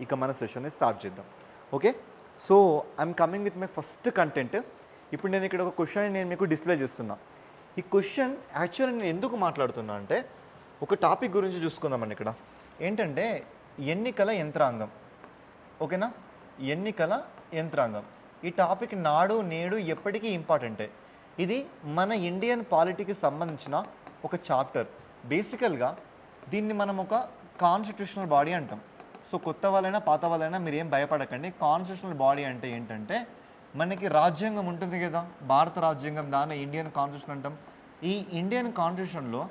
ఇక మన సెషన్ని స్టార్ట్ చేద్దాం. Okay, so I'm coming with my first content. ఇప్పుడు నేను ఇక్కడ ఒక క్వశ్చన్ నేను మీకు డిస్ప్లే చేస్తున్నా. ఈ క్వశ్చన్ యాక్చువల్లీ నేను ఎందుకు మాట్లాడుతున్నా అంటే ఒక టాపిక్ గురించి చూసుకుందామండి. ఇక్కడ ఏంటంటే ఎన్నికల యంత్రాంగం. ఓకేనా, ఎన్నికల యంత్రాంగం ఈ టాపిక్ నాడు నేడు ఎప్పటికీ ఇంపార్టెంటే. ఇది మన ఇండియన్ పాలిటీకి సంబంధించిన ఒక చాప్టర్. బేసికల్గా దీన్ని మనం ఒక కాన్స్టిట్యూషనల్ బాడీ అంటాం. సో కొత్త వాళ్ళైనా పాత వాళ్ళైనా మీరు ఏం భయపడకండి. కాన్స్టిట్యూషనల్ బాడీ అంటే ఏంటంటే మనకి రాజ్యాంగం ఉంటుంది కదా, భారత రాజ్యాంగం, దాన్ని ఇండియన్ కాన్స్టిట్యూషన్ అంటాం. ఈ ఇండియన్ కాన్స్టిట్యూషన్లో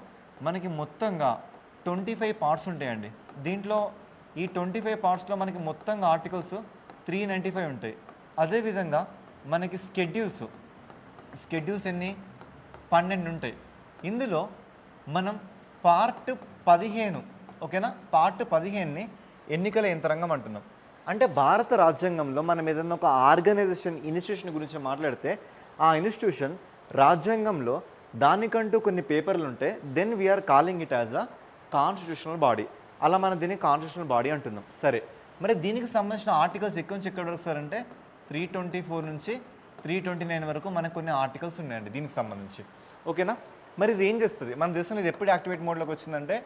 మనకి మొత్తంగా 25 పార్ట్స్ ఉంటాయండి. దీంట్లో ఈ 25 పార్ట్స్లో మనకి మొత్తంగా ఆర్టికల్స్ 395 ఉంటాయి. అదేవిధంగా మనకి స్కెడ్యూల్స్ ఎన్ని 12 ఉంటాయి. ఇందులో మనం పార్ట్ 15, ఓకేనా, పార్ట్ 15ని ఎన్నికల యంత్రాంగం అంటున్నాం. అంటే భారత రాజ్యాంగంలో మనం ఏదైనా ఒక ఇన్స్టిట్యూషన్ గురించి మాట్లాడితే ఆ ఇన్స్టిట్యూషన్ రాజ్యాంగంలో దానికంటూ కొన్ని పేపర్లు ఉంటాయి. Then we are calling it as a constitutional body. అలా మనం దీన్ని కాన్స్టిట్యూషనల్ బాడీ అంటున్నాం. సరే, మరి దీనికి సంబంధించిన ఆర్టికల్స్ ఎక్కడి నుంచి ఎక్కడి వరకు సార్ అంటే 324 నుంచి 329 వరకు మనకు కొన్ని ఆర్టికల్స్ ఉన్నాయండి దీనికి సంబంధించి. ఓకేనా, మరి ఇది ఏం చేస్తుంది? మన దేశంలో ఇది ఎప్పుడు యాక్టివేట్ మోడ్లోకి వచ్చిందంటే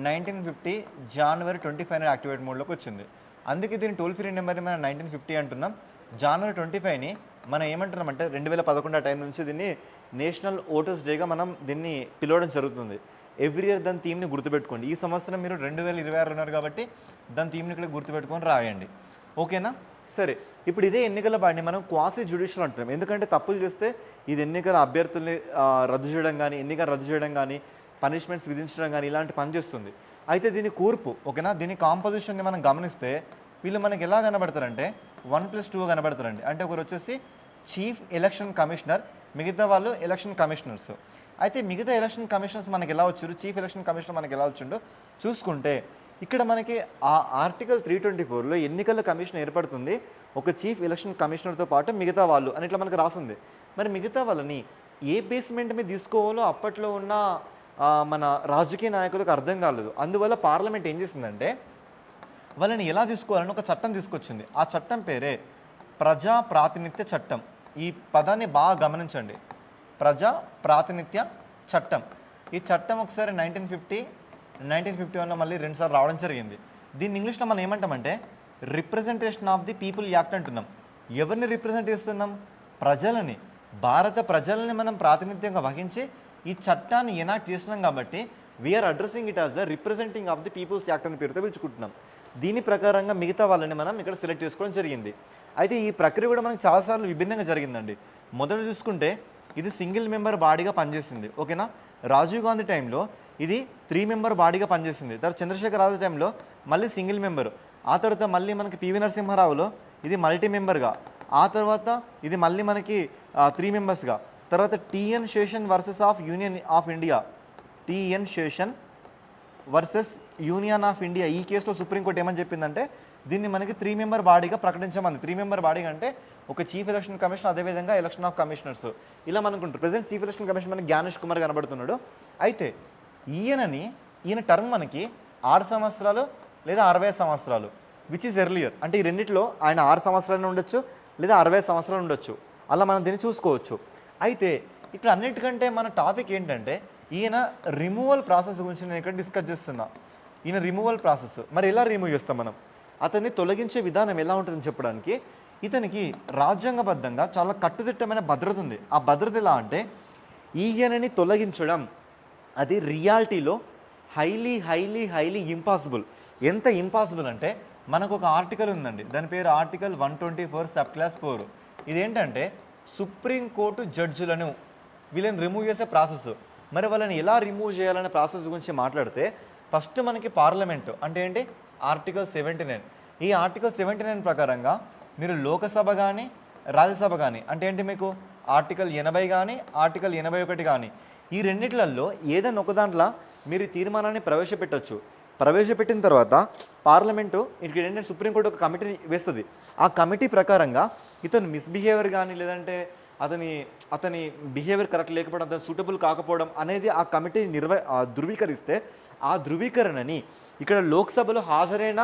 1950 జనవరి 25 యాక్టివేట్ మోడ్లోకి వచ్చింది. అందుకే దీన్ని టోల్ ఫ్రీ నెంబర్ని మనం 1950 అంటున్నాం. జనవరి 25ని మనం ఏమంటున్నామంటే 2011 ఆ టైం నుంచి దీన్ని నేషనల్ ఓటర్స్ డేగా మనం దీన్ని పిలవడం జరుగుతుంది. ఎవ్రీ ఇయర్ దాని థీమ్ని గుర్తుపెట్టుకోండి. ఈ సంవత్సరం మీరు 2026 ఉన్నారు కాబట్టి దాని థీమ్ని ఇక్కడ గుర్తుపెట్టుకొని రాయండి. ఓకేనా, సరే. ఇప్పుడు ఇదే ఎన్నికల బాడీని మనం క్వాసీ జ్యుడిషియల్ అంటున్నాం. ఎందుకంటే తప్పులు చేస్తే ఇది ఎన్నికల అభ్యర్థుల్ని రద్దు చేయడం కానీ, ఎన్నికలు రద్దు చేయడం కానీ, పనిష్మెంట్స్ విధించడం కానీ ఇలాంటి పని చేస్తుంది. అయితే దీని కూర్పు, ఓకేనా, దీని కాంపోజిషన్ని మనం గమనిస్తే వీళ్ళు మనకి ఎలా కనబడతారంటే 1+2 కనబడతారండి. అంటే ఒకరు వచ్చేసి చీఫ్ ఎలక్షన్ కమిషనర్, మిగతా వాళ్ళు ఎలక్షన్ కమిషనర్స్. అయితే మిగతా ఎలక్షన్ కమిషనర్స్ మనకి ఎలా వచ్చారు, చీఫ్ ఎలక్షన్ కమిషనర్ మనకి ఎలా వచ్చిండో చూసుకుంటే ఇక్కడ మనకి ఆ ఆర్టికల్ 324లో ఎన్నికల కమిషన్ ఏర్పడుతుంది ఒక చీఫ్ ఎలక్షన్ కమిషనర్తో పాటు మిగతా వాళ్ళు అని ఇట్లా మనకు రాసింది. మరి మిగతా వాళ్ళని ఏ బేస్మెంట్ మీద తీసుకోవాలో అప్పట్లో ఉన్న మన రాజకీయ నాయకులకు అర్థం కాలేదు. అందువల్ల పార్లమెంట్ ఏం చేసిందంటే వాళ్ళని ఎలా తీసుకోవాలని ఒక చట్టం తీసుకొచ్చింది. ఆ చట్టం పేరే ప్రజా ప్రాతినిధ్య చట్టం. ఈ పదాన్ని బాగా గమనించండి, ప్రజా ప్రాతినిధ్య చట్టం. ఈ చట్టం ఒకసారి 1951లో మళ్ళీ 2 సార్లు రావడం జరిగింది. దీన్ని ఇంగ్లీష్లో మనం ఏమంటామంటే representation of the people act అంటున్నాం. ఎవరిని రిప్రజెంట్ చేస్తున్నాం? ప్రజలని, భారత ప్రజలని మనం ప్రాతినిధ్యంగా వహించి ఈ చట్టాన్ని ఎనాక్ట్ చేస్తున్నాం కాబట్టి we are addressing it as the representing of the people's act అని పేరుతో పిలుచుకుంటున్నాం. దీని ప్రకారంగా మిగతా వాళ్ళని మనం ఇక్కడ సెలెక్ట్ చేసుకోవడం జరిగింది. అయితే ఈ ప్రక్రియ కూడా మనకు చాలాసార్లు విభిన్నంగా జరిగిందండి. మొదట చూసుకుంటే ఇది సింగిల్ మెంబర్ బాడీగా పనిచేసింది. ఓకేనా, రాజీవ్ గాంధీ టైంలో ఇది 3 మెంబర్ బాడీగా పనిచేసింది. తర్వాత చంద్రశేఖర్ రాజు టైంలో మళ్ళీ సింగిల్ మెంబర్. ఆ తర్వాత మళ్ళీ మనకి పివి నరసింహారావులో ఇది మల్టీ మెంబర్గా. ఆ తర్వాత ఇది మళ్ళీ మనకి 3 మెంబర్స్గా. తర్వాత T N Seshan versus of union of India, T N Seshan versus union of India. ఈ కేసులో సుప్రీంకోర్టు ఏమని చెప్పిందంటే దీన్ని మనకి 3 మెంబర్ బాడీగా ప్రకటించమంది. 3 మెంబర్ బాడీగా అంటే ఒక చీఫ్ ఎలక్షన్ కమిషన్, అదేవిధంగా ఎలక్షన్ ఆఫ్ కమిషనర్స్ ఇలా మనకుంటారు. ప్రజెంట్ చీఫ్ ఎలక్షన్ కమిషన్ మనకి జ్ఞానేష్ కుమార్ కనబడుతున్నాడు. అయితే ఈయన టర్మ్ మనకి 6 సంవత్సరాలు లేదా 60 సంవత్సరాలు, విచ్ ఈజ్ ఎర్లియర్. అంటే ఈ రెండిట్లో ఆయన 6 సంవత్సరాలు ఉండొచ్చు లేదా 60 సంవత్సరాలు ఉండొచ్చు. అలా మనం దీన్ని చూసుకోవచ్చు. అయితే ఇప్పుడు అన్నిటికంటే మన టాపిక్ ఏంటంటే ఈయన రిమూవల్ ప్రాసెస్ గురించి నేను ఇక్కడ డిస్కస్ చేస్తున్నా. ఈయన రిమూవల్ ప్రాసెస్ మరి ఎలా రిమూవ్ చేస్తాం మనం, అతన్ని తొలగించే విధానం ఎలా ఉంటుందని చెప్పడానికి ఇతనికి రాజ్యాంగబద్ధంగా చాలా కట్టుదిట్టమైన భద్రత ఉంది. ఆ భద్రత ఎలా అంటే ఈయనని తొలగించడం అది రియాలిటీలో హైలీ హైలీ హైలీ ఇంపాసిబుల్. ఎంత ఇంపాసిబుల్ అంటే మనకు ఒక ఆర్టికల్ ఉందండి, దాని పేరు ఆర్టికల్ 124 సబ్ క్లాస్ 4. ఇదేంటంటే సుప్రీంకోర్టు జడ్జిలను వీళ్ళని రిమూవ్ చేసే ప్రాసెస్. మరి వాళ్ళని ఎలా రిమూవ్ చేయాలనే ప్రాసెస్ గురించి మాట్లాడితే ఫస్ట్ మనకి పార్లమెంటు అంటే ఏంటి, ఆర్టికల్ 79. ఈ ఆర్టికల్ 79 ప్రకారంగా మీరు లోకసభ కానీ రాజ్యసభ కానీ అంటే ఏంటి, మీకు ఆర్టికల్ 80 కానీ ఆర్టికల్ 81 కానీ ఈ రెండిట్లలో ఏదైనా ఒక దాంట్లో మీరు తీర్మానాన్ని ప్రవేశపెట్టచ్చు. ప్రవేశపెట్టిన తర్వాత పార్లమెంటు ఇక్కడ ఏంటంటే సుప్రీంకోర్టు ఒక కమిటీ వేస్తుంది. ఆ కమిటీ ప్రకారంగా ఇతను మిస్బిహేవియర్ కానీ లేదంటే అతని బిహేవియర్ కరెక్ట్ లేకపోవడం, అతను సూటబుల్ కాకపోవడం అనేది ఆ కమిటీ ధృవీకరిస్తే ఆ ధృవీకరణని ఇక్కడ లోక్సభలో హాజరైన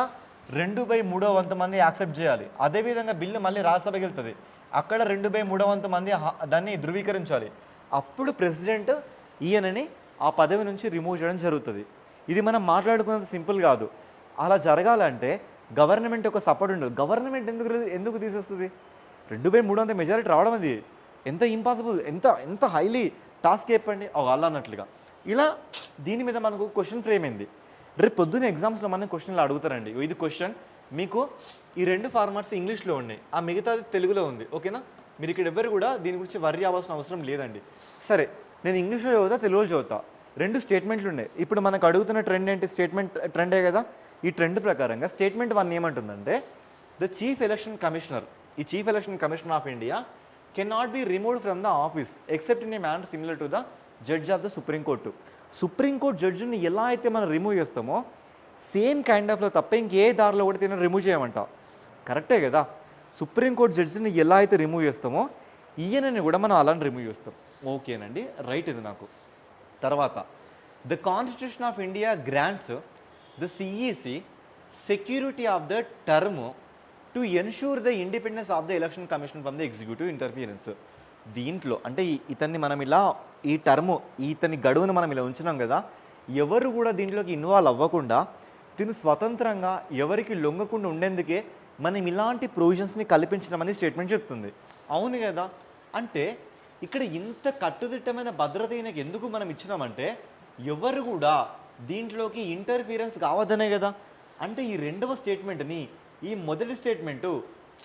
2/3 వంతు మంది యాక్సెప్ట్ చేయాలి. అదేవిధంగా బిల్లు మళ్ళీ రాజ్యసభకి వెళ్తుంది, అక్కడ 2/3 వంతు మంది దాన్ని ధృవీకరించాలి. అప్పుడు ప్రెసిడెంట్ ఈయనని ఆ పదవి నుంచి రిమూవ్ చేయడం జరుగుతుంది. ఇది మనం మాట్లాడుకున్నంత సింపుల్ కాదు. అలా జరగాలంటే గవర్నమెంట్ ఒక సపోర్ట్ ఉండదు. గవర్నమెంట్ ఎందుకు తీసేస్తుంది? 2/3 మెజారిటీ రావడం అది ఎంత ఇంపాసిబుల్, ఎంత హైలీ టాస్క్ చెప్పండి అలా అన్నట్లుగా. ఇలా దీని మీద మనకు క్వశ్చన్ ఫ్రేమ్ అయింది. రేపు పొద్దున్న ఎగ్జామ్స్లో మనం క్వశ్చన్లు అడుగుతారండి. ఇది క్వశ్చన్ మీకు ఈ 2 ఫార్మాట్స్ ఇంగ్లీష్లో ఉన్నాయి, ఆ మిగతాది తెలుగులో ఉంది. ఓకేనా? మీరు ఇక్కడ ఎవరు కూడా దీని గురించి వర్రీ అవ్వాల్సిన అవసరం లేదండి. సరే, నేను ఇంగ్లీష్లో చదువుతా, తెలుగులో చదువుతా. 2 స్టేట్మెంట్లు ఉన్నాయి. ఇప్పుడు మనకు అడుగుతున్న ట్రెండ్ ఏంటి? ట్రెండే కదా. ఈ ట్రెండ్ ప్రకారంగా స్టేట్మెంట్ 1 ఏమంటుందంటే, ద చీఫ్ ఎలక్షన్ కమిషనర్, ఈ chief election commissioner of India can not be removed from the office except in a manner similar to the judge of the Supreme Court. Supreme Court జడ్జిని ఎలా అయితే మనం రిమూవ్ చేస్తామో same kind ఆఫ్లో తప్ప ఇంకే దారిలో కూడా తిన రిమూవ్ చేయమంట. కరెక్టే కదా. సుప్రీంకోర్టు జడ్జిని ఎలా అయితే రిమూవ్ చేస్తామో ఈయనని కూడా మనం అలానే రిమూవ్ చేస్తాం. ఓకేనండి, రైట్. ఇది నాకు తర్వాత, the constitution of India grants the CEC security of the term two ensure the independence of the election commission from the executive interference. దీంట్లో అంటే ఇతన్ని మనం ఇలా ఈ టర్ము ఇతని గడువును మనం ఇలా ఉంచినాం కదా, ఎవరు కూడా దీంట్లోకి ఇన్వాల్వ్ అవ్వకుండా తిను స్వతంత్రంగా ఎవరికి లొంగకుండా ఉండేందుకే మనం ఇలాంటి ప్రొవిజన్స్ని కల్పించినామని స్టేట్మెంట్ చెప్తుంది. అవును కదా. అంటే ఇక్కడ ఇంత కట్టుదిట్టమైన భద్రత ఈయనకి ఎందుకు మనం ఇచ్చినామంటే ఎవరు కూడా దీంట్లోకి ఇంటర్ఫీరెన్స్ కావద్దనే కదా. అంటే ఈ రెండవ స్టేట్మెంట్ని ఈ మొదటి స్టేట్మెంటు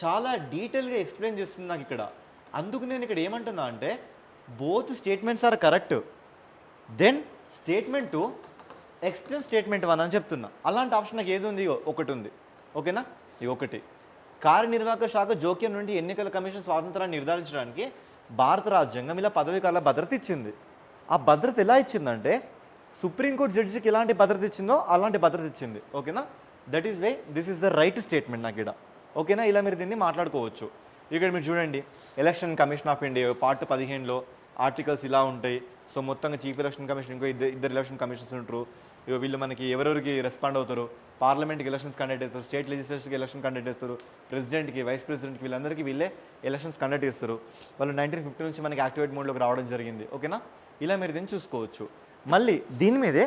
చాలా డీటెయిల్గా ఎక్స్ప్లెయిన్ చేస్తుంది నాకు ఇక్కడ. అందుకు నేను ఇక్కడ ఏమంటున్నా అంటే both statements are correct, then statement 2 explain statement 1 అని చెప్తున్నా. అలాంటి ఆప్షన్ నాకు ఏది ఉంది? ఒకటి ఉంది. ఓకేనా? ఇది ఒకటి. కార్యనిర్వాహక శాఖ జోక్యం నుండి ఎన్నికల కమిషన్ స్వాతంత్రాన్ని నిర్ధారించడానికి భారత రాజ్యాంగం ఇలా పదవీకాల భద్రత ఇచ్చింది. ఆ భద్రత ఎలా ఇచ్చిందంటే సుప్రీంకోర్టు జడ్జికి ఎలాంటి భద్రత ఇచ్చిందో అలాంటి భద్రత ఇచ్చింది. ఓకేనా? That is way this is the right statement నాకు ఇక్కడ. ఓకేనా? ఇలా మీరు దీన్ని మాట్లాడుకోవచ్చు. ఇక్కడ మీరు చూడండి, election commission of India part 15లో ఆర్టికల్స్ ఇలా ఉంటాయి. సో మొత్తంగా చీఫ్ ఎలక్షన్ కమిషన్ ఇంకో ఇద్దరు ఎలక్షన్ కమిషన్స్ ఉంటారు. వీళ్ళు మనకి ఎవరెవరికి రెస్పాండ్ అవుతారు, పార్లమెంట్కి ఎలక్షన్స్ కండక్ట్ చేస్తారు, స్టేట్ లెజిస్లేచర్కి ఎలక్షన్ కండక్ట్ చేస్తారు, ప్రెసిడెంట్కి, వైస్ ప్రెసిడెంట్కి, వీళ్ళందరికీ వీళ్ళే ఎలక్షన్స్ కండక్ట్ చేస్తారు. వాళ్ళు 1950 నుంచి మనకి యాక్టివేట్ మోడ్లోకి రావడం జరిగింది. ఓకేనా? ఇలా మీరు దీన్ని చూసుకోవచ్చు. మళ్ళీ దీని మీదే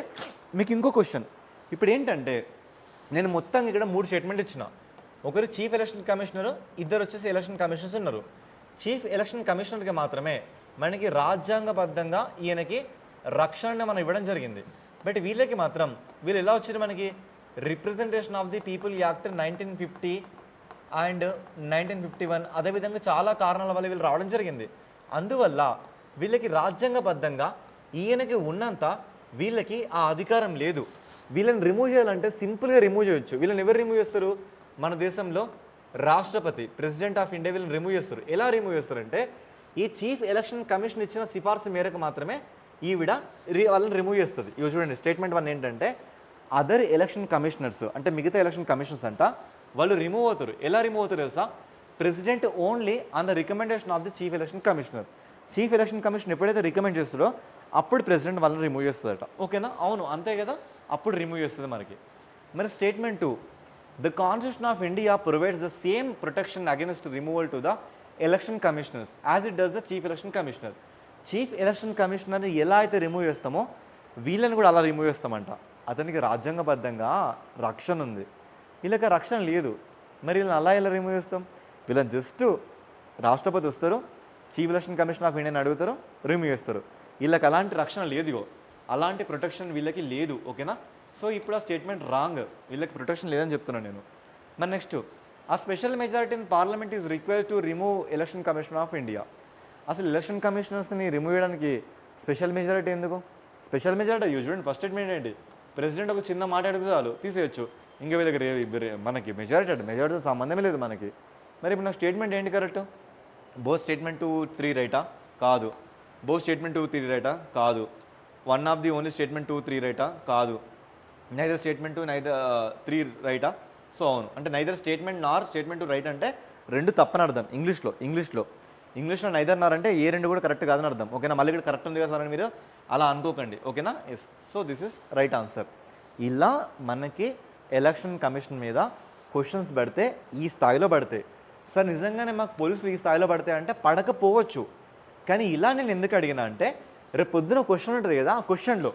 మీకు ఇంకో క్వశ్చన్. ఇప్పుడు ఏంటంటే నేను మొత్తంగా ఇక్కడ 3 స్టేట్మెంట్ ఇచ్చిన. ఒకరు చీఫ్ ఎలక్షన్ కమిషనరు, ఇద్దరు వచ్చేసి ఎలక్షన్ కమిషనర్స్ ఉన్నారు. చీఫ్ ఎలక్షన్ కమిషనర్కి మాత్రమే మనకి రాజ్యాంగబద్ధంగా ఈయనకి రక్షణ మనం ఇవ్వడం జరిగింది. బట్ వీళ్ళకి మాత్రం వీళ్ళు ఎలా వచ్చారు? మనకి representation of the people act 1950 and 1951, అదేవిధంగా చాలా కారణాల వల్ల వీళ్ళు రావడం జరిగింది. అందువల్ల వీళ్ళకి రాజ్యాంగబద్ధంగా ఈయనకి ఉన్నంత వీళ్ళకి ఆ అధికారం లేదు. వీళ్ళని రిమూవ్ చేయాలంటే సింపుల్గా రిమూవ్ చేయొచ్చు. వీళ్ళని ఎవరు రిమూవ్ చేస్తారు? మన దేశంలో రాష్ట్రపతి, ప్రెసిడెంట్ ఆఫ్ ఇండియా వీళ్ళని రిమూవ్ చేస్తారు. ఎలా రిమూవ్ చేస్తారంటే ఈ చీఫ్ ఎలక్షన్ కమిషన్ ఇచ్చిన సిఫార్సు మేరకు మాత్రమే ఈవిడ వాళ్ళని రిమూవ్ చేస్తుంది. ఇవి చూడండి, స్టేట్మెంట్ 1 ఏంటంటే అదర్ ఎలక్షన్ కమిషనర్స్ అంటే మిగతా ఎలక్షన్ కమిషనర్స్ అంట వాళ్ళు రిమూవ్ అవుతారు. ఎలా రిమూవ్ అవుతారు తెలుసా? President only on the recommendation of the chief election commissioner. Chief election commission ఎప్పుడైతే రికమెండ్ చేస్తారో అప్పుడు ప్రెసిడెంట్ వాళ్ళని రిమూవ్ చేస్తుందట. ఓకేనా? అవును, అంతే కదా. అప్పుడు రిమూవ్ చేస్తుంది మనకి. మరి statement 2, the constitution of India provides the same protection against removal to the election commissioners as it does the chief election commissioner. Chief election కమిషనర్ని ఎలా అయితే రిమూవ్ చేస్తామో వీళ్ళని కూడా అలా రిమూవ్ చేస్తామంట. అతనికి రాజ్యాంగబద్ధంగా రక్షణ ఉంది, వీళ్ళకి రక్షణ లేదు. మరి వీళ్ళని అలా ఎలా రిమూవ్ చేస్తాం? వీళ్ళని జస్ట్ రాష్ట్రపతి వస్తారు, చీఫ్ ఎలక్షన్ కమిషన్ ఆఫ్ ఇండియాని అడుగుతారు, రిమూవ్ చేస్తారు. వీళ్ళకి అలాంటి రక్షణ లేదు, అలాంటి ప్రొటెక్షన్ వీళ్ళకి లేదు. ఓకేనా? సో ఇప్పుడు ఆ స్టేట్మెంట్ రాంగ్, వీళ్ళకి ప్రొటెక్షన్ లేదని చెప్తున్నాను నేను. మరి నెక్స్ట్, ఆ special majority in parliament is required to remove election commission of India. అసలు ఎలక్షన్ కమిషనర్స్ని రిమూవ్ చేయడానికి స్పెషల్ మెజారిటీ ఎందుకు? స్పెషల్ మెజారిటీ చూడండి, ఫస్ట్ స్టేట్మెంట్ ఏంటి? ప్రెసిడెంట్ ఒక చిన్న మాట అడిగితే చాలు తీసేయచ్చు. ఇంకా వీళ్ళకి మనకి మెజారిటీతో సంబంధమే లేదు మనకి. మరి ఇప్పుడు నాకు స్టేట్మెంట్ ఏంటి కరెక్ట్? బోత్ స్టేట్మెంట్ 2, 3 రైటా? కాదు. బోత్ స్టేట్మెంట్ 2, 3 రైటా? కాదు. One of the only statement 2, 3 రైటా? కాదు. నైదర్ స్టేట్మెంట్ 2, నైదర్ 3 రైటా? సో అవును. అంటే నైదర్ స్టేట్మెంట్ నార్ స్టేట్మెంట్ 2 రైట్ అంటే రెండు తప్పని అర్థం ఇంగ్లీష్లో నైదర్ నార్ అంటే ఏ రెండు కూడా కరెక్ట్ కాదని అర్థం. ఓకేనా? మళ్ళీ ఇక్కడ కరెక్ట్ ఉంది కదా సార్ అని మీరు అలా అనుకోకండి. ఓకేనా? Yes. So this is right answer. ఇలా మనకి ఎలక్షన్ కమిషన్ మీద క్వశ్చన్స్ పడితే ఈ స్థాయిలో పడతాయి. సార్ నిజంగానే మాకు పోలీసులు ఈ స్థాయిలో పడతాయి అంటే పడకపోవచ్చు. కానీ ఇలా నేను ఎందుకు అడిగినా అంటే రేపు పొద్దున క్వశ్చన్ ఉంటుంది కదా, ఆ క్వశ్చన్లో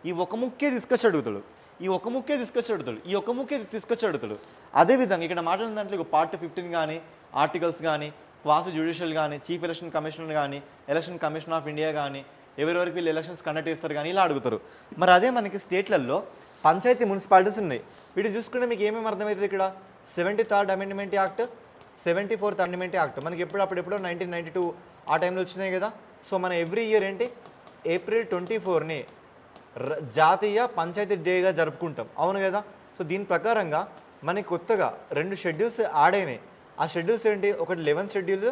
ఈ ఒక ముక్కే తీసుకొచ్చి అడుగుతాడు, ఈ ఒక ముక్కే తీసుకొచ్చి అడుగుతాడు, ఈ ఒక ముక్కే తీసుకొచ్చి అడుగుతాడు. అదేవిధంగా ఇక్కడ మాట్లాడిన దాంట్లో పార్ట్ 15 కానీ, ఆర్టికల్స్ కానీ, క్వాసి జ్యుడిషియల్ కానీ, చీఫ్ ఎలక్షన్ కమిషనర్ కానీ, ఎలక్షన్ కమిషన్ ఆఫ్ ఇండియా కానీ, ఎవరెవరికి వీళ్ళు ఎలక్షన్స్ కండక్ట్ చేస్తారు కానీ ఇలా అడుగుతారు. మరి అదే మనకి స్టేట్లలో పంచాయతీ మున్సిపాలిటీస్ ఉన్నాయి. వీటిని చూసుకుంటే మీకు ఏమేమి అర్థమవుతుంది? ఇక్కడ 73rd amendment act, 74th amendment act మనకి అప్పుడెప్పుడో 1992 ఆ టైంలో వచ్చినాయి కదా. సో మన ఎవ్రీ ఇయర్ ఏంటి ఏప్రిల్ 24ని జాతీయ పంచాయతీ డేగా జరుపుకుంటాం, అవును కదా. సో దీని ప్రకారంగా మనకి కొత్తగా 2 షెడ్యూల్స్ యాడ్ అయినాయి. ఆ షెడ్యూల్స్ ఏంటి? ఒకటి 11th షెడ్యూల్,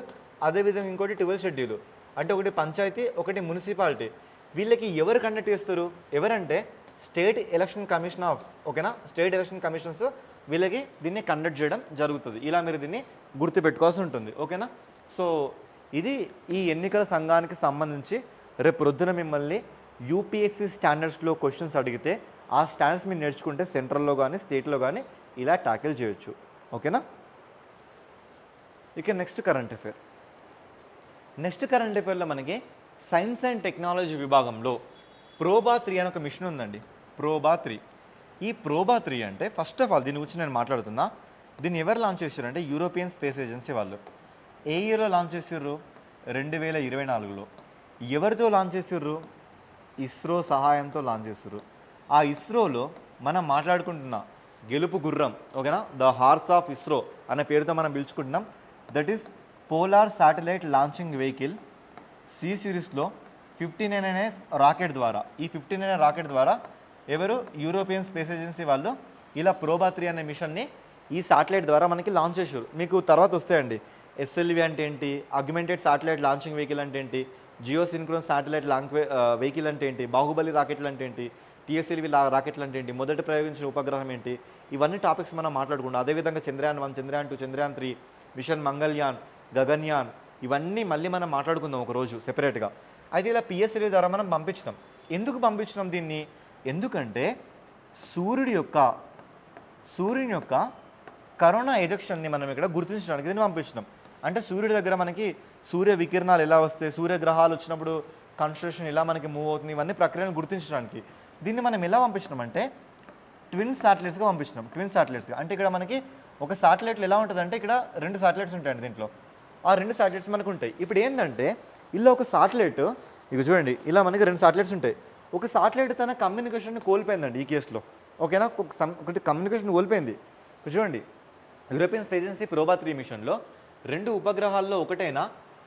అదేవిధంగా ఇంకోటి 12th షెడ్యూల్. అంటే ఒకటి పంచాయతీ, ఒకటి మున్సిపాలిటీ. వీళ్ళకి ఎవరు కండక్ట్ చేస్తారు? ఎవరంటే స్టేట్ ఎలక్షన్ కమిషన్ ఆఫ్, ఓకేనా, స్టేట్ ఎలక్షన్ కమిషన్స్ వీళ్ళకి దీన్ని కండక్ట్ చేయడం జరుగుతుంది. ఇలా మీరు దీన్ని గుర్తుపెట్టుకోవాల్సి ఉంటుంది, ఓకేనా. సో ఇది ఈ ఎన్నికల సంఘానికి సంబంధించి రేపు ప్రొద్దున మిమ్మల్ని యూపీఎస్సీ స్టాండర్డ్స్లో క్వశ్చన్స్ అడిగితే ఆ స్టాండర్డ్స్ మీరు నేర్చుకుంటే సెంట్రల్లో కానీ స్టేట్లో కానీ ఇలా ట్యాకిల్ చేయొచ్చు, ఓకేనా. ఇక next current affair. Next current అఫైర్లో మనకి సైన్స్ అండ్ టెక్నాలజీ విభాగంలో ప్రోబా 3 అని ఒక మిషన్ ఉందండి. ప్రోబా 3. ఈ ప్రోబా 3 అంటే ఫస్ట్ ఆఫ్ ఆల్ దీని గురించి నేను మాట్లాడుతున్నా. దీన్ని ఎవరు లాంచ్ చేశారంటే యూరోపియన్ స్పేస్ ఏజెన్సీ వాళ్ళు. ఏ ఇయర్లో లాంచ్ చేసారు? 2024లో. ఎవరితో లాంచ్ చేసారు? ఇస్రో సహాయంతో లాంచ్ చేసారు. ఆ ఇస్రోలో మనం మాట్లాడుకుంటున్న గెలుపు గుర్రం, ఓకేనా, ద హార్స్ ఆఫ్ ఇస్రో అనే పేరుతో మనం పిలుచుకుంటున్నాం. That is polar satellite launching vehicle C సిరీస్లో 59 అనే రాకెట్ ద్వారా, ఈ 59 రాకెట్ ద్వారా ఎవరు యూరోపియన్ స్పేస్ ఏజెన్సీ వాళ్ళు ఇలా ప్రోబా 3 అనే మిషన్ని ఈ శాటిలైట్ ద్వారా మనకి లాంచ్ చేశారు. మీకు తర్వాత వస్తాయండి. ఎస్ఎల్వి అంటే ఏంటి, అగ్మెంటెడ్ శాటిలైట్ లాంచింగ్ వెహికల్ అంటే ఏంటి, జియో సింక్రోన్ శాటిలైట్ వెహికల్ అంటే ఏంటి, బాహుబలి రాకెట్లు అంటే ఏంటి, టీఎస్ఎల్వి రాకెట్లు అంటే ఏంటి, మొదట ప్రయోగించిన ఉపగ్రహం ఏంటి, ఇవన్నీ టాపిక్స్ మనం మాట్లాడుకుంటాం. అదేవిధంగా చంద్రయాన్ 1, చంద్రయాన్ 2, చంద్రయాన్ 3, మిషన్ మంగళయాన్, గగన్యాన్, ఇవన్నీ మళ్ళీ మనం మాట్లాడుకుందాం ఒకరోజు సెపరేట్గా. అయితే ఇలా పిఎస్ఎల్వి ద్వారా మనం పంపించినాం. ఎందుకు పంపించినాం దీన్ని? ఎందుకంటే సూర్యుని యొక్క కరోనా ఎజెక్షన్ని మనం ఇక్కడ గుర్తించడానికి దీన్ని పంపించినాం. అంటే సూర్యుడి దగ్గర మనకి సూర్య వికిరణాలు ఎలా వస్తాయి, సూర్యగ్రహాలు వచ్చినప్పుడు కన్స్ట్రక్షన్ ఎలా మనకి మూవ్ అవుతుంది, ఇవన్నీ ప్రక్రియను గుర్తించడానికి దీన్ని మనం ఎలా పంపించినామంటే ట్విన్ శాటిలైట్స్గా పంపించినాం. ట్విన్ శాటిలైట్స్గా అంటే ఇక్కడ మనకి ఒక శాటిలైట్లు ఎలా ఉంటుందంటే ఇక్కడ 2 శాటిలైట్స్ ఉంటాయండి దీంట్లో. ఆ 2 శాటిలైట్స్ మనకు ఉంటాయి. ఇప్పుడు ఏంటంటే ఇలా ఒక శాటిలైట్, ఇక చూడండి, ఇలా మనకి 2 శాటిలైట్స్ ఉంటాయి. ఒక శాటిలైట్ తన కమ్యూనికేషన్ని కోల్పోయిందండి ఈ కేసులో, ఓకేనా. ఒకటి కమ్యూనికేషన్ కోల్పోయింది. చూడండి, యూరోపియన్ స్పేస్ ఏజెన్సీ ప్రోబా 3 మిషన్లో 2 ఉపగ్రహాల్లో ఒకటైన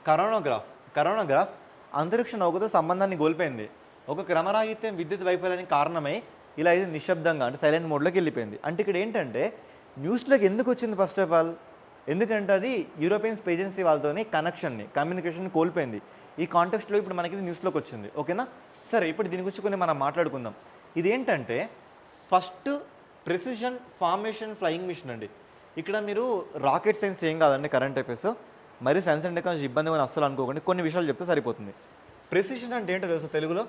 కరోనాగ్రాఫ్ అంతరిక్ష నౌకతో సంబంధాన్ని కోల్పోయింది. ఒక క్రమరాహిత్యం విద్యుత్ వైఫల్యానికి కారణమై ఇలా ఇది నిశ్శబ్దంగా అంటే సైలెంట్ మోడ్లోకి వెళ్ళిపోయింది. అంటే ఇక్కడ ఏంటంటే న్యూస్లోకి ఎందుకు వచ్చింది? ఫస్ట్ ఆఫ్ ఆల్ ఎందుకంటే అది యూరోపియన్ స్పేస్ ఏజెన్సీ వాళ్ళతోని కమ్యూనికేషన్ కోల్పోయింది. ఈ కాంటెక్స్ట్లో ఇప్పుడు మనకి ఇది న్యూస్లోకి వచ్చింది, ఓకేనా. సరే, ఇప్పుడు దీని గురించి కొన్ని మనం మాట్లాడుకుందాం. ఇదేంటంటే first precision formation flying mission అండి. ఇక్కడ మీరు రాకెట్ సైన్స్ ఏం కాదండి, కరెంట్ అఫైర్స్ మరి సైన్స్ అండ్ టెక్నాలజీ ఇబ్బంది అని అస్సలు అనుకోకండి, కొన్ని విషయాలు చెప్తే సరిపోతుంది. ప్రెసిషన్ అంటే ఏంటో తెలుసు తెలుగులో?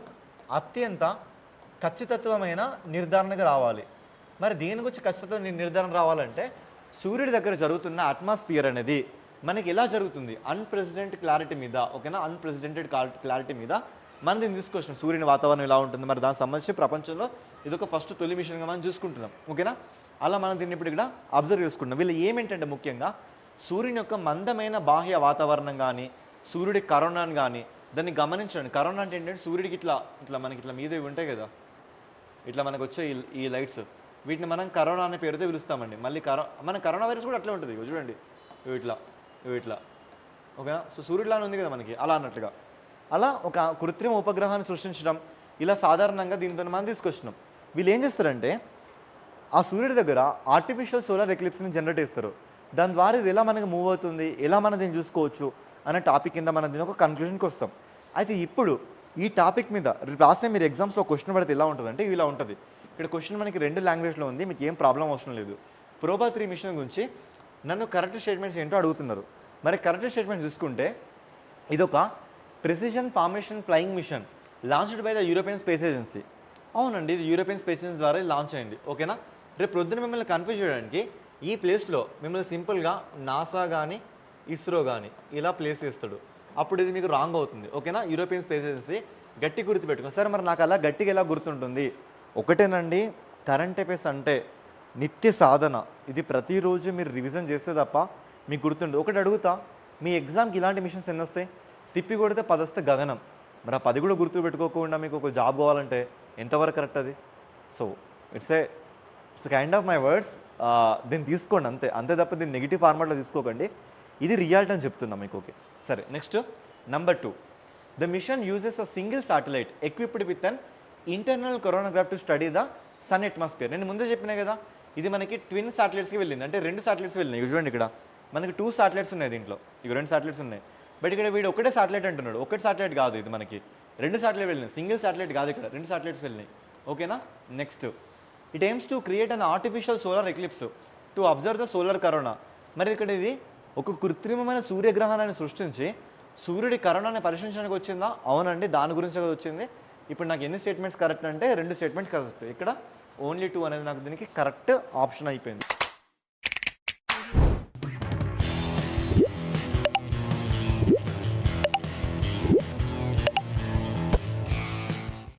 అత్యంత ఖచ్చితత్వమైన నిర్ధారణగా రావాలి. మరి దీని గురించి ఖచ్చితత్వ నిర్ధారణ రావాలంటే సూర్యుడి దగ్గర జరుగుతున్న అట్మాస్ఫియర్ అనేది మనకి ఎలా జరుగుతుంది? అన్ప్రెసిడెంట్ క్లారిటీ మీద, ఓకేనా, అన్ప్రెసిడెంటెడ్ క్లారిటీ మీద మనం దీన్ని తీసుకొచ్చినాం. సూర్యుని వాతావరణం ఎలా ఉంటుంది, మరి దానికి సంబంధించి ప్రపంచంలో ఇదొక ఫస్ట్ తొలి మిషన్గా మనం చూసుకుంటున్నాం, ఓకేనా. అలా మనం దీన్ని ఇప్పుడు ఇక్కడ అబ్జర్వ్ చేసుకుంటున్నాం. వీళ్ళు ఏమేంటంటే ముఖ్యంగా సూర్యుని యొక్క మందమైన బాహ్య వాతావరణం కానీ, సూర్యుడి కరోనాను కానీ దాన్ని గమనించండి. కరోనా అంటే ఏంటంటే సూర్యుడికి ఇట్లా మనకి ఇట్లా మీద ఇవి ఉంటాయి కదా, ఇట్లా మనకు వచ్చే ఈ లైట్స్, వీటిని మనం కరోనా అనే పేరుతో పిలుస్తామండి. మళ్ళీ మన కరోనా వైరస్ కూడా అట్లా ఉంటుంది, చూడండి, ఇట్లా ఓకేనా. సో సూర్యుడిలానే ఉంది కదా మనకి, అలా అన్నట్లుగా అలా ఒక కృత్రిమ ఉపగ్రహాన్ని సృష్టించడం, ఇలా సాధారణంగా దీంతో మనం తీసుకొచ్చినాం. వీళ్ళు ఏం చేస్తారంటే ఆ సూర్యుడి దగ్గర ఆర్టిఫిషియల్ సోలార్ ఎక్లిప్స్ని జనరేట్ చేస్తారు. దాని ద్వారా ఇది ఎలా మనకి మూవ్ అవుతుంది, ఎలా మనం దీన్ని చూసుకోవచ్చు అనే టాపిక్ కింద మనం దీని ఒక కన్క్లూషన్కి వస్తాం. అయితే ఇప్పుడు ఈ టాపిక్ మీద రాసే మీరు ఎగ్జామ్స్లో క్వశ్చన్ పడితే ఎలా ఉంటుంది అంటే ఇలా ఉంటుంది. ఇక్కడ క్వశ్చన్ మనకి 2 లాంగ్వేజ్లో ఉంది, మీకు ఏం ప్రాబ్లం అవసరం లేదు. ప్రోబా 3 మిషన్ గురించి నన్ను కరెక్ట్ స్టేట్మెంట్స్ ఏంటో అడుగుతున్నారు. మరి కరెక్ట్ స్టేట్మెంట్ చూసుకుంటే ఇదొక precision formation flying mission launched by the European Space Agency. అవునండి, ఇది యూరోపియన్ స్పేస్ ఏజెన్సీ ద్వారా లాంచ్ అయింది, ఓకేనా. రేపు ప్రొద్దున మిమ్మల్ని కన్ఫ్యూజ్ చేయడానికి ఈ ప్లేస్లో మిమ్మల్ని సింపుల్గా నాసా కానీ ఇస్రో కానీ ఇలా ప్లేస్ చేస్తాడు. అప్పుడు ఇది మీకు రాంగ్ అవుతుంది. ఓకేనా? యూరోపియన్ స్పేస్ ఏజెన్సీ గట్టి గుర్తు పెట్టుకోండి. సరే మరి నాకు అలా గట్టిగా ఎలా గుర్తుంటుంది? ఒకటేనండి, కరెంట్ అఫైర్స్ అంటే నిత్య సాధన. ఇది ప్రతిరోజు మీరు రివిజన్ చేస్తే తప్ప మీకు గుర్తుండదు. ఒకటి అడుగుతా, మీ ఎగ్జామ్కి ఇలాంటి మిషన్స్ ఎన్ని వస్తాయి? తిప్పి కొడితే 10 వస్తే గగనం. మరి ఆ 10 కూడా గుర్తు పెట్టుకోకుండా మీకు ఒక జాబ్ కావాలంటే ఎంతవరకు కరెక్ట్ అది? So it's kind of my words. దీన్ని తీసుకోండి అంతే, అంతే తప్ప దీన్ని నెగిటివ్ ఫార్మాట్లో తీసుకోకండి. ఇది రియాలిటీ అని చెప్తున్నా మీకు. ఓకే, సరే. Next number 2, the mission uses a single satellite equipped with an internal coronagraph to study the sun atmosphere. నేను ముందే చెప్పినా కదా, ఇది మనకి ట్విన్ సాటిలైట్స్కి వెళ్ళింది. అంటే 2 సాటిలైట్స్ వెళ్ళినాయి. చూడండి ఇక్కడ మనకి 2 సాటిలైట్స్ ఉన్నాయి దీంట్లో. ఇక 2 సాటిలైట్స్ ఉన్నాయి. బట్ ఇక్కడ వీడు ఒకటే సాటిలైట్ అంటున్నాడు. ఒకటి సాటిలైట్ కాదు ఇది, మనకి 2 సాటిలైట్ వెళ్ళినాయి. సింగిల్ సాటిలైట్ కాదు, ఇక్కడ 2 సాటిలైట్స్ వెళ్ళినాయి. ఓకేనా? Next, it AIIMS to create an artificial solar eclipse to observe the solar corona. మరి ఇక్కడ ఇది ఒక కృత్రిమమైన సూర్యగ్రహణాన్ని సృష్టించి సూర్యుడి కరోనాని పరిశీలించడానికి వచ్చిందా? అవునండి, దాని గురించి వచ్చింది. ఇప్పుడు నాకు ఎన్ని స్టేట్మెంట్స్ కరెక్ట్ అంటే 2 స్టేట్మెంట్స్ కరెక్ట్. ఇక్కడ ఓన్లీ 2 అనేది నాకు దీనికి కరెక్ట్ ఆప్షన్ అయిపోయింది.